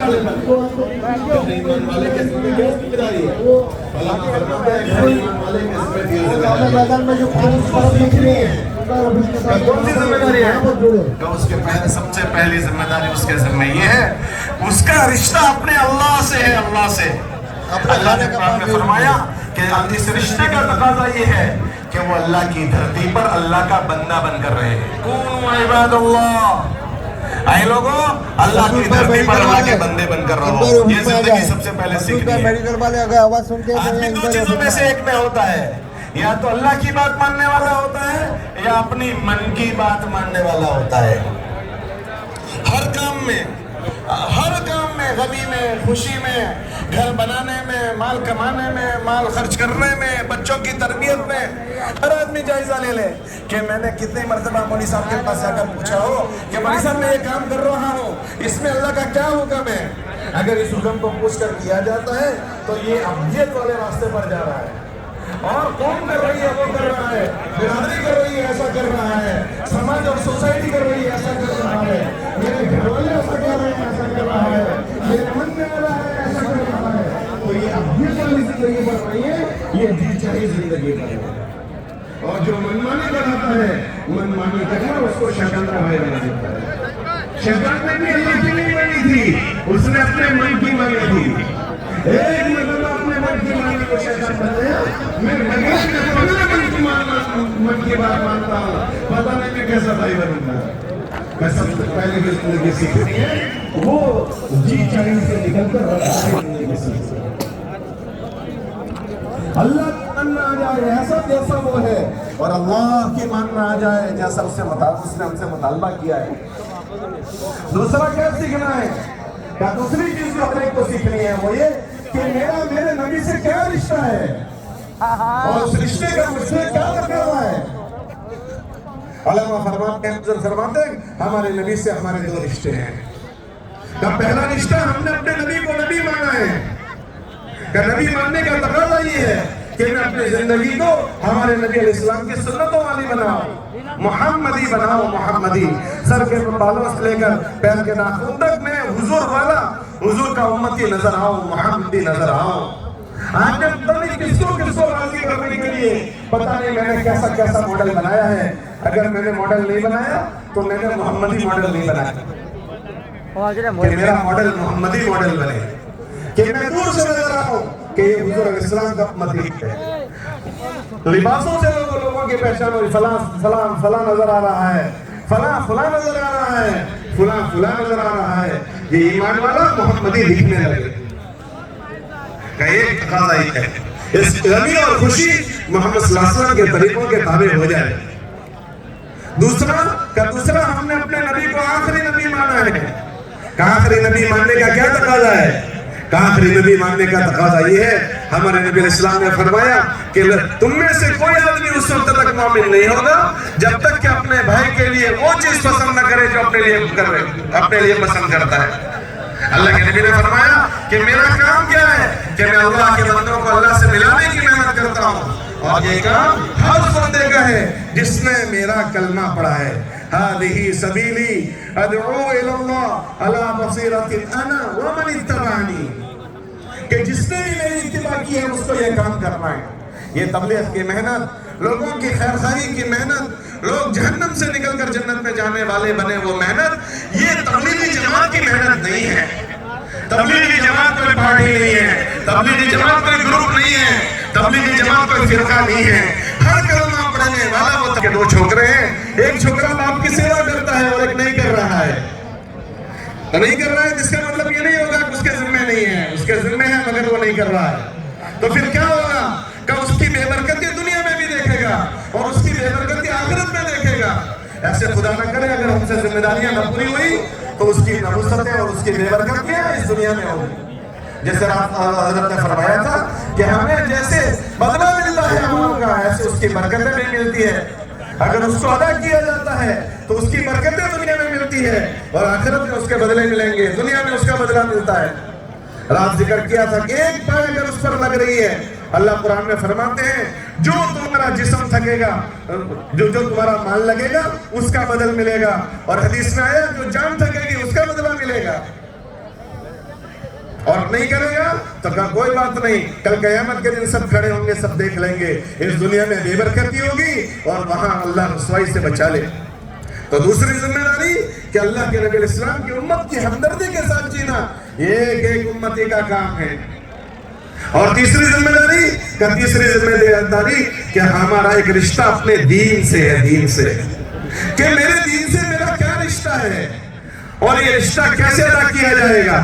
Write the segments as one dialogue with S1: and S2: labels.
S1: ایمان والے کے ذمہ کیا ذمہ داری ہے؟ اللہ فرماتا ہے غیر ایمان والے کے ذمہ کیا ذمہ داری ہے؟ کون سی ذمہ داری ہے؟ کہ اس کے پہلے سب سے پہلی ذمہ داری اس کے ذمہ یہ ہے اس کا رشتہ اپنے اللہ سے ہے. اللہ سے اللہ نے قرآن میں فرمایا کہ اس رشتے کا تقاضا یہ ہے کہ وہ اللہ کی دھرتی پر اللہ کا بندہ بن کر رہے. کونوا عباد اللہ، اے لوگوں اللہ کی دھرتی پر اللہ کے بندے بن کر رہو. یہ زندگی سب سے پہلے سیکھنی ہے. آدمی دو چیزوں میں سے ایک میں ہوتا ہے، یا تو اللہ کی بات ماننے والا ہوتا ہے یا اپنی من کی بات ماننے والا ہوتا ہے. ہر کام میں غمی میں، خوشی میں، گھر بنانے میں، مال کمانے میں، مال خرچ کرنے میں، بچوں کی تربیت میں، ہر آدمی جائزہ لے لے کہ میں نے کتنی مرتبہ مولوی صاحب کے پاس جا کر پوچھا ہو کہ مولوی صاحب میں یہ کام کر رہا ہوں، اس میں اللہ کا کیا حکم ہے؟ اگر اس حکم کو پوچھ کر کیا جاتا ہے تو یہ ابدیت والے راستے پر جا رہا ہے. اور قوم کر رہی ہے وہ کر رہا ہے، برادری کر رہی ہے ایسا کر رہا ہے، سماج اور سوسائٹی کر رہی ہے ایسا کر رہا ہے، میرے گھر والے ایسا کر رہے ہیں ایسا کر رہا ہے، میرے من میں والا ہے ایسا کر رہا ہے. تو یہ ابدیت والی زندگی بڑھ رہی ہے، یہ جی چاہیے زندگی بڑھ رہی ہے. اور جو منمانی بناتا ہے، منمانی کرنا اس کو شیطان کا بھائی بنا دیتا ہے. شیطان نے بھی اللہ کی نہیں مانی تھی، اس نے اپنے من کی مانی تھی. ایک مرتبہ اپنے من کی مانی کو شیطان بنایا. میں مگر کے پہلے من کی بات مانتا ہوں، پتہ نہیں میں کیسا بھائی بنوں گا. میں سب سے پہلے جو زندگی سیکھنی ہے وہ جی چاہیے سے نکل کر زندگی سیکھنی ہے. اللہ کی ماننا آ جائے ایسا جیسا وہ ہے، اور اللہ کی ماننا آ جائے جیسا اس نے ہم سے مطالبہ کیا ہے. دوسرا کیا سیکھنا ہے؟ کیا دوسری چیز جو ہم کو سیکھنی ہے وہ یہ کہ میرا میرے نبی سے کیا رشتہ ہے اور اس رشتے کا مجھ سے کیا تقاضا ہے. علماء فرماتے ہیں ہمارے نبی سے ہمارے دو رشتے ہیں. کا پہلا رشتہ ہم نے اپنے نبی کو نبی مانا ہے. کہ نبی ماننے کا تقاضا یہ ہے کہ میں اپنی زندگی کو ہمارے نبی علیہ السلام کی سنتوں والی بناؤں، محمدی بناؤ. محمدی سر کے بالوں سے لے کر پیر کے ناخن تک میں حضور والا، حضور کا امتی نظر آؤں، محمدی نظر آؤں. آج میں پتہ نہیں کس کو راضی کرنے کے لیے پتہ نہیں میں نے کیسا ماڈل بنایا ہے. اگر میں نے ماڈل نہیں بنایا تو میں نے محمدی ماڈل نہیں بنایا کہ میرا ماڈل محمدی ماڈل بنے، کہ میں دور سے نظر آؤں کہ یہ حضور علیہ السلام کا امتی ہے. لباسوں سے لوگوں کی پہچان ہوئی، فلاں نظر آ رہا ہے، فلاں نظر آ رہا ہے، فلاں نظر آ رہا ہے. یہ ایمان والا محمدی دکھنے لگے. کہ ایک تقاضا ہی ہے اس غمی اور خوشی محمد صلی اللہ علیہ وسلم کے طریقوں کے تابع ہو جائے. دوسرا ہم نے اپنے نبی کو آخری نبی مانا ہے. کہ آخری نبی ماننے کا کیا تقاضا ہے؟ کہ آخری نبی ماننے کا تقاضا یہ ہے، ہمارے نبی علیہ السلام نے فرمایا کہ تم میں سے کوئی آدمی اس وقت تک مومن نہیں ہوگا جب تک کہ اپنے بھائی کے لیے وہ چیز پسند نہ کرے جو اپنے لیے پسند کرتا ہے. اللہ کے نبی نے فرمایا کہ میرا کام کیا ہے کہ میں اللہ کے بندوں کو اللہ سے ملانے کی محنت کرتا ہوں، اور یہ کام ہر بندے کا ہے جس نے میرا کلمہ پڑھا ہے. هذه سبيلي ادعو الى الله على بصيرة انا ومن اتبعني. کہ جس نے بھی میری اتباع کی ہے اس کو یہ کام کرنا ہے. یہ تبلیغ کی محنت، لوگوں کی خیرخواہی کی محنت، لوگ جہنم سے نکل کر جنت میں جانے والے بنے وہ محنت، یہ تبلیغی جماعت کی محنت نہیں ہے. تبلیغی جماعت کوئی پارٹی نہیں ہے، تبلیغی جماعت کوئی گروپ نہیں ہے، تبلیغی جماعت کوئی فرقہ نہیں ہے. ہر کلمہ پڑھنے والا وہ کہ دو چھوکرے ہیں، ایک چھوکرا باپ کی سیوا کرتا ہے اور ایک نہیں کر رہا ہے. تو نہیں کر رہا ہے جس کا مطلب یہ نہیں ہوگا کہ اس کے ذمہ نہیں ہے، اس کے ذمہ ہے مگر وہ نہیں کر رہا ہے. تو پھر کیا ہوگا کہ اس کی بے برکتی دنیا میں بھی دیکھے گا اور اس کی بے برکتی آخرت میں دیکھے گا. ایسے خدا نہ کرے اگر ہم سے ذمہ داریاں نہ پوری ہوئی تو اس کی نبوستیں اور اس کی بے برکتیاں اس دنیا میں ہوگی. جیسے حضرت نے فرمایا تھا کہ ہمیں جیسے بدلہ ملتا ہے عمل کا، ایسے اس کی برکتیں بھی ملتی ہے. اگر اس کو ادا کیا جاتا ہے تو اس کی برکتیں دنیا میں ملتی ہے اور آخرت میں اس کے بدلے ملیں گے. دنیا میں اس کا بدلہ ملتا ہے. رات ذکر کیا تھا کہ ایک پائے اگر اس پر لگ رہی ہے، اللہ قرآن میں فرماتے ہیں جو تمہارا جسم تھکے گا، جو تمہارا مال لگے گا اس کا بدل ملے گا. اور حدیث میں آیا جو جان تھکے گی اس کا بدلہ ملے گا. اور نہیں کرے گا تو کہا کوئی بات نہیں، کل قیامت کے دن سب کھڑے ہوں گے، سب دیکھ لیں گے، اس دنیا میں بے برکتی ہوگی اور وہاں اللہ رسوائی سے بچا لے۔ تو دوسری ذمہ داری کہ اللہ کے نبی علیہ السلام کی امت کی ہمدردی کے ساتھ جینا، یہ ایک امتی کا کام ہے۔ اور تیسری ذمہ داری کہ ہمارا ایک رشتہ اپنے دین سے ہے، دین سے، کہ میرے دین سے میرا کیا رشتہ ہے اور یہ رشتہ کیسے ادا کیا جائے گا۔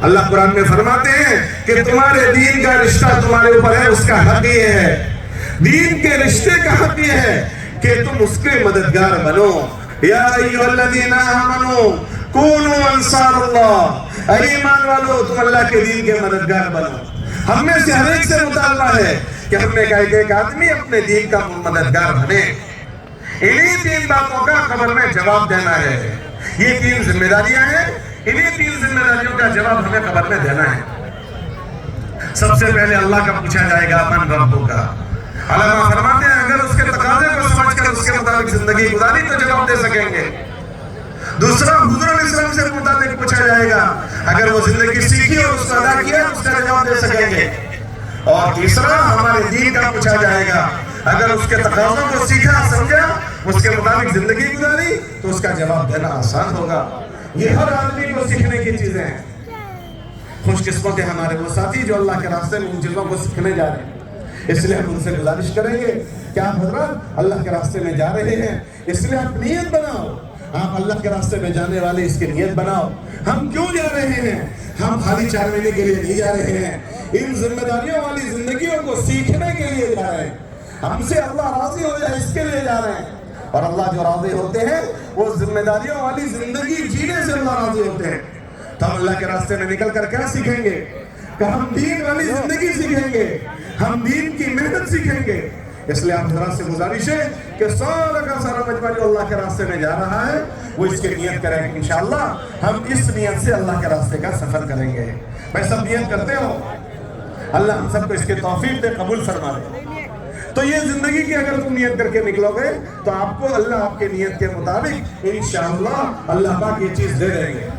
S1: اللہ قرآن میں فرماتے ہیں کہ تمہارے دین کا رشتہ تمہارے اوپر ہے، اس کا حق یہ ہے، دین کے رشتے کا حق یہ ہے کہ تم اس کے مددگار بنو۔ یا ایھا الذین آمنوا کونوا انصار اللہ، اے ایمان والو تم اللہ کے دین کے مددگار بنو۔ ہم میں سے ہر ایک سے مطالبہ ہے کہ ہم میں ایک آدمی اپنے دین کا مددگار بنے۔ انہی تین باتوں کا قبر میں جواب دینا ہے، یہ تین ذمہ داریاں ہیں، انہی تین ذمہ داریوں کا جواب ہمیں قبر میں دینا ہے۔ سب سے پہلے اللہ کا پوچھا جائے گا من ربک کا۔ علماء فرماتے ہیں اگر اس کے تقاضے کو سمجھ کر اس کے مطابق زندگی گزاری تو جواب دے سکیں گے۔ دوسرا حضور علیہ السلام سے متعلق پوچھا جائے گا، اگر وہ زندگی سیکھی اور اس کو ادا کیا اس کا جواب دے سکیں گے۔ اور تیسرا ہمارے دین کا پوچھا جائے گا، اگر اس کے تقاضوں کو سیکھا سمجھا اس کے مطابق زندگی گزاری تو اس کا جواب دینا آسان ہوگا۔ یہ ہر آدمی کو سیکھنے کی چیزیں ہیں۔ خوش قسمت ہے ہمارے وہ ساتھی جو اللہ کے راستے میں ان چیزوں کو سیکھنے جا رہے ہیں، اس لیے ہم ان سے گزارش کریں گے کہ آپ حضرات اللہ کے راستے میں جا رہے ہیں، اس لیے آپ نیت بناؤ، آپ اللہ کے راستے میں جانے والے اس کی نیت بناؤ۔ ہم کیوں جا رہے ہیں؟ ہم خالی 4 مہینے کے لیے نہیں جا رہے ہیں، ان ذمہ داریوں والی زندگیوں کو سیکھنے کے لیے جا رہے ہیں، ہم سے اللہ راضی ہو جائے اس کے لیے جا رہے ہیں۔ اور اللہ جو راضی ہوتے ہیں وہ ذمہ داریوں والی زندگی جینے سے اللہ راضی ہوتے ہیں۔ تو ہم اللہ کے راستے میں نکل کر کیا سیکھیں گے؟ کہ ہم دین والی زندگی سیکھیں گے، ہم دین کی محنت سیکھیں گے۔ اس لیے آپ حضرات سے گزارش ہے کہ سارا کا سارا مجمع جو اللہ کے راستے میں جا رہا ہے وہ اس کی نیت کریں گے، انشاءاللہ ہم اس نیت سے اللہ کے راستے کا سفر کریں گے۔ میں سب نیت کرتے ہو، اللہ ہم سب کو اس کے توفیق دے، قبول فرما دے۔ تو یہ زندگی کی اگر تم نیت کر کے نکلو گے تو آپ کو اللہ آپ کے نیت کے مطابق انشاءاللہ اللہ پاک یہ چیز دے دیں گے۔